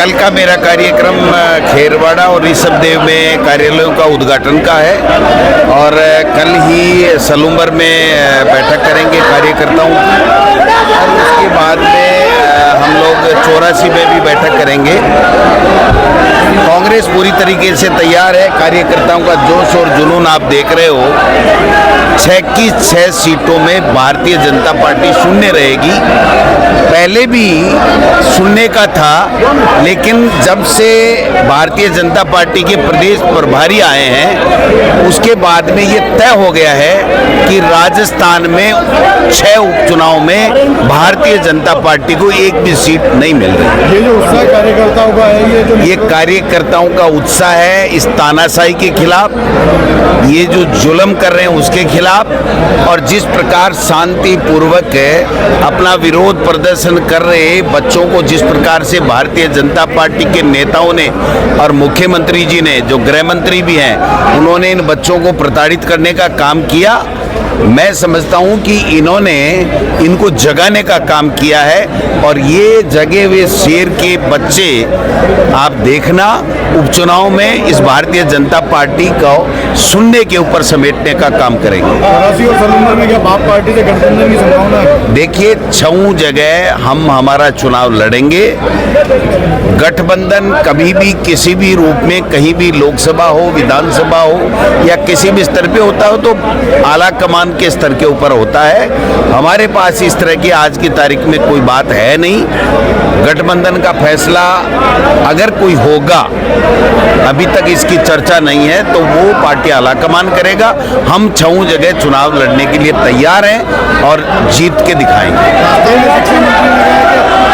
कल का मेरा कार्यक्रम खेरवाड़ा और ऋषभदेव में कार्यालयों का उद्घाटन का है और कल ही सलूम्बर में बैठक करेंगे कार्यकर्ताओं की और उसके बाद में हम लोग 84 में भी बैठक करेंगे। कांग्रेस पूरी तरीके से तैयार है। कार्यकर्ताओं का जोश और जुनून आप देख रहे हो। 6 की 6 सीटों में भारतीय जनता पार्टी शून्य रहेगी। पहले भी सुनने का था, लेकिन जब से भारतीय जनता पार्टी के प्रदेश प्रभारी आए हैं उसके बाद में ये तय हो गया है कि राजस्थान में 6 उपचुनाव में भारतीय जनता पार्टी को एक भी सीट नहीं मिल रही। ये जो उत्साह कार्यकर्ताओं का है, ये कार्यकर्ताओं का उत्साह है इस तानाशाही के खिलाफ, ये जो जुल्म कर रहे हैं उसके खिलाफ, और जिस प्रकार शांतिपूर्वक अपना विरोध प्रदर्शन कर रहे बच्चों को जिस प्रकार से भारतीय जनता पार्टी के नेताओं ने और मुख्यमंत्री जी ने, जो गृह मंत्री भी हैं, उन्होंने इन बच्चों को प्रताड़ित करने का काम किया। मैं समझता हूं कि इन्होंने इनको जगाने का काम किया है और ये जगे हुए शेर के बच्चे आप देखना उपचुनाव में इस भारतीय जनता पार्टी को शून्य के ऊपर समेटने का काम करेंगे। वाराणसी और सलूम्बर में क्या बाप पार्टी से गठबंधन की संभावना है? देखिए, 6 जगह हम हमारा चुनाव लड़ेंगे। गठबंधन कभी भी किसी भी रूप में कहीं भी लोकसभा हो, विधानसभा हो या किसी भी स्तर पे होता हो तो आला कमान के स्तर के ऊपर होता है। हमारे पास इस तरह की आज की तारीख में कोई बात है नहीं। गठबंधन का फैसला अगर कोई होगा, अभी तक इसकी चर्चा नहीं है, तो वो पार्टी आला कमान करेगा। हम 6 जगह चुनाव लड़ने के लिए तैयार हैं और जीत के दिखाएंगे।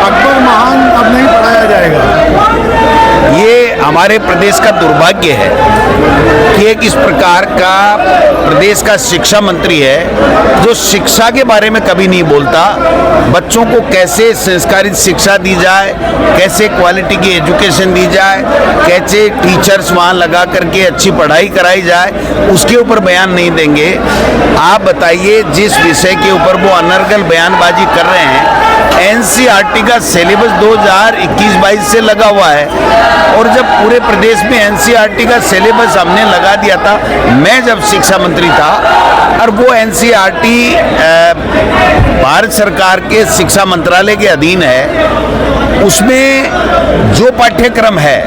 अकबर महान अब नहीं पढ़ाया जाएगा। ये हमारे प्रदेश का दुर्भाग्य है कि एक इस प्रकार का प्रदेश का शिक्षा मंत्री है जो शिक्षा के बारे में कभी नहीं बोलता। बच्चों को कैसे संस्कारित शिक्षा दी जाए, कैसे क्वालिटी की एजुकेशन दी जाए, कैसे टीचर्स वहाँ लगा करके अच्छी पढ़ाई कराई जाए, उसके ऊपर बयान नहीं देंगे। आप बताइए, जिस विषय के ऊपर वो अनर्गल बयानबाजी कर रहे हैं, एनसीईआरटी का सिलेबस 2021-22 से लगा हुआ है और जब पूरे प्रदेश में एनसीईआरटी का सिलेबस हमने लगा दिया था, मैं जब शिक्षा मंत्री था, और वो एनसीईआरटी भारत सरकार के शिक्षा मंत्रालय के अधीन है, उसमें जो पाठ्यक्रम है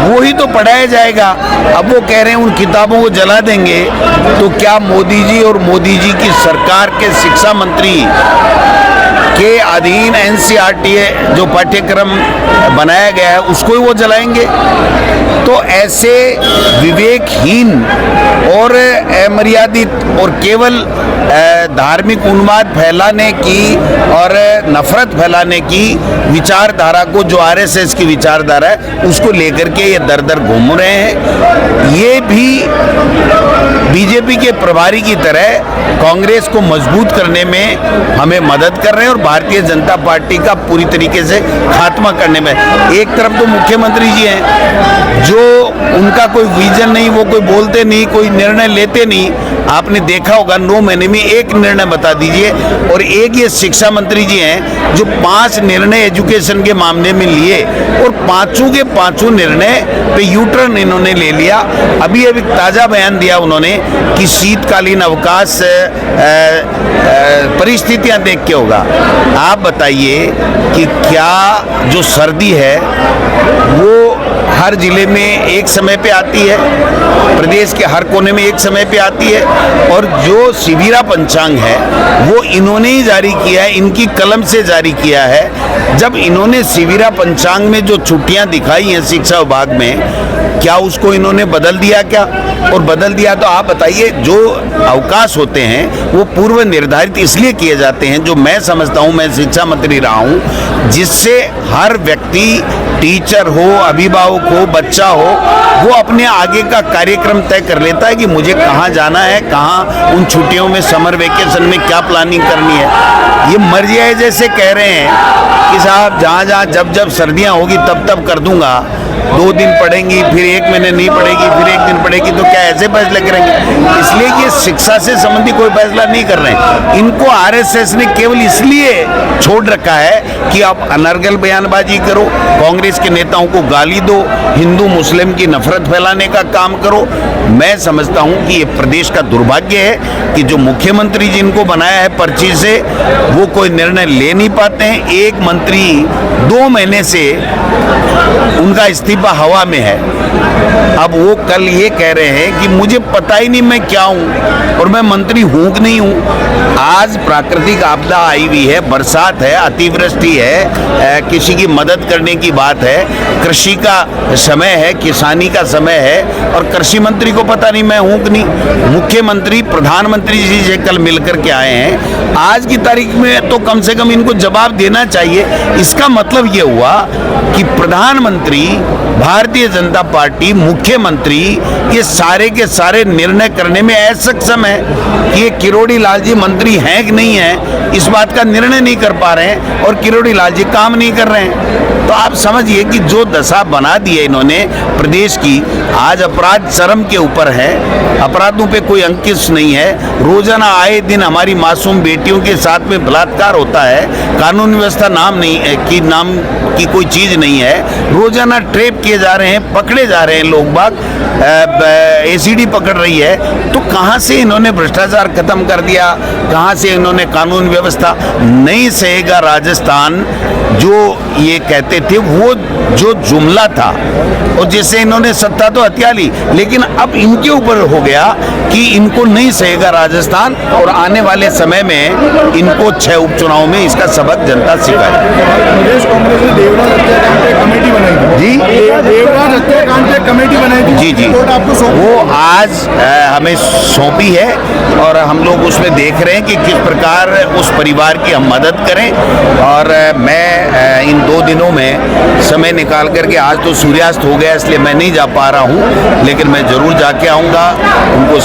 वो ही तो पढ़ाया जाएगा। अब वो कह रहे हैं उन किताबों को जला देंगे, तो क्या मोदी जी और मोदी जी की सरकार के शिक्षा मंत्री के अधीन एनसीईआरटी जो पाठ्यक्रम बनाया गया है उसको ही वो जलाएंगे? तो ऐसे विवेकहीन और अमर्यादित और केवल धार्मिक उन्माद फैलाने की और नफरत फैलाने की विचारधारा को, जो आरएसएस की विचारधारा है, उसको लेकर के ये दर दर घूम रहे हैं। ये भी बीजेपी के प्रभारी की तरह कांग्रेस को मजबूत करने में हमें मदद कर रहे हैं और भारतीय जनता पार्टी का पूरी तरीके से खात्मा करने में। एक तरफ तो मुख्यमंत्री जी हैं जो उनका कोई विजन नहीं, वो कोई बोलते नहीं, कोई निर्णय लेते नहीं। आपने देखा होगा 9 महीने में एक निर्णय बता दीजिए। और एक ये शिक्षा मंत्री जी हैं जो 5 निर्णय एजुकेशन के मामले में लिए और पांचों के पांचों निर्णय पे यूटर्न इन्होंने ले लिया। अभी अभी ताज़ा बयान दिया उन्होंने कि शीतकालीन अवकाश परिस्थितियां देख के होगा। आप बताइए कि क्या जो सर्दी है वो हर जिले में एक समय पे आती है, प्रदेश के हर कोने में एक समय पे आती है, और जो शिविरा पंचांग है वो इन्होंने ही जारी किया है, इनकी कलम से जारी किया है। जब इन्होंने शिविरा पंचांग में जो छुट्टियां दिखाई हैं शिक्षा विभाग में, क्या उसको इन्होंने बदल दिया क्या? और बदल दिया तो आप बताइए, जो अवकाश होते हैं वो पूर्व निर्धारित इसलिए किए जाते हैं, जो मैं समझता हूँ, मैं शिक्षा मंत्री रहा हूँ, जिससे हर व्यक्ति, टीचर हो, अभिभावक हो, बच्चा हो, वो अपने आगे का कार्यक्रम तय कर लेता है कि मुझे कहाँ जाना है, कहाँ उन छुट्टियों में, समर वेकेशन में क्या प्लानिंग करनी है। ये मर्जी है जैसे कह रहे हैं कि साहब जहाँ जहाँ जब जब सर्दियाँ होगी तब तब कर दूंगा। 2 दिन पढ़ेंगी, फिर 1 महीने नहीं पढ़ेगी, फिर 1 दिन पढ़ेगी, तो क्या ऐसे फैसले करेंगे? इसलिए ये शिक्षा से संबंधी कोई फैसला नहीं कर रहे हैं। इनको आरएसएस ने केवल इसलिए छोड़ रखा है कि आप अनर्गल बयानबाजी करो, कांग्रेस के नेताओं को गाली दो, हिंदू मुस्लिम की नफरत फैलाने का काम करो। मैं समझता हूं कि ये प्रदेश का दुर्भाग्य है कि जो मुख्यमंत्री जिनको बनाया है पर्ची से, वो कोई निर्णय ले नहीं पाते हैं। एक मंत्री 2 महीने से उनका इस्तीफा हवा में है। अब वो कल ये कह रहे हैं कि मुझे पता ही नहीं मैं क्या हूं और मैं मंत्री हूं कि नहीं हूं। आज प्राकृतिक आपदा आई हुई है, बरसात है, अतिवृष्टि है, किसी की मदद करने की बात है, कृषि का समय है, किसानी का समय है, और कृषि मंत्री को पता नहीं मैं हूं कि नहीं। मुख्यमंत्री प्रधानमंत्री जी से कल मिलकर के आए हैं। आज की तारीख में तो कम से कम इनको जवाब देना चाहिए। इसका मतलब ये हुआ कि प्रधानमंत्री, भारतीय जनता पार्टी, मुख्यमंत्री, ये सारे के सारे निर्णय करने में असक्षम है कि ये किरोड़ी लाल जी मंत्री हैं कि नहीं है, इस बात का निर्णय नहीं कर पा रहे हैं, और किरोड़ी लाल जी काम नहीं कर रहे हैं। तो आप समझिए कि जो दशा बना दी है इन्होंने प्रदेश की, आज अपराध चरम के ऊपर है, अपराधों पे कोई अंकुश नहीं है। रोजाना आए दिन हमारी मासूम बेटियों के साथ में बलात्कार होता है, कानून व्यवस्था नाम की कोई चीज नहीं है। रोजाना ट्रेप किए जा रहे हैं, पकड़े जा रहे हैं लोग बाग, एसीडी पकड़ रही है। तो कहाँ से इन्होंने भ्रष्टाचार खत्म कर दिया, कहाँ से इन्होंने कानून व्यवस्था? नहीं सहेगा राजस्थान जो ये कहते थे, वो जो जुमला था, और जिससे इन्होंने सत्ता तो हत्या ली, लेकिन अब इनके ऊपर हो गया कि इनको नहीं सहेगा राजस्थान, और आने वाले समय में इनको 6 उपचुनाव में इसका सबक जनता सिखाएगी। प्रदेश कांग्रेस ने देवराज हत्याकांड पे कमेटी बनाई थी जी, देवराज हत्याकांड पे कमेटी बनाई थी जी जी, रिपोर्ट आपको वो आज हमें सौंपी है, और हम लोग उसमें देख रहे हैं कि किस प्रकार उस परिवार की हम मदद करें। और मैं इन 2 दिनों में समय निकाल करके, आज तो सूर्यास्त हो गया इसलिए मैं नहीं जा पा रहा हूँ, लेकिन मैं जरूर जाके आऊँगा, उनको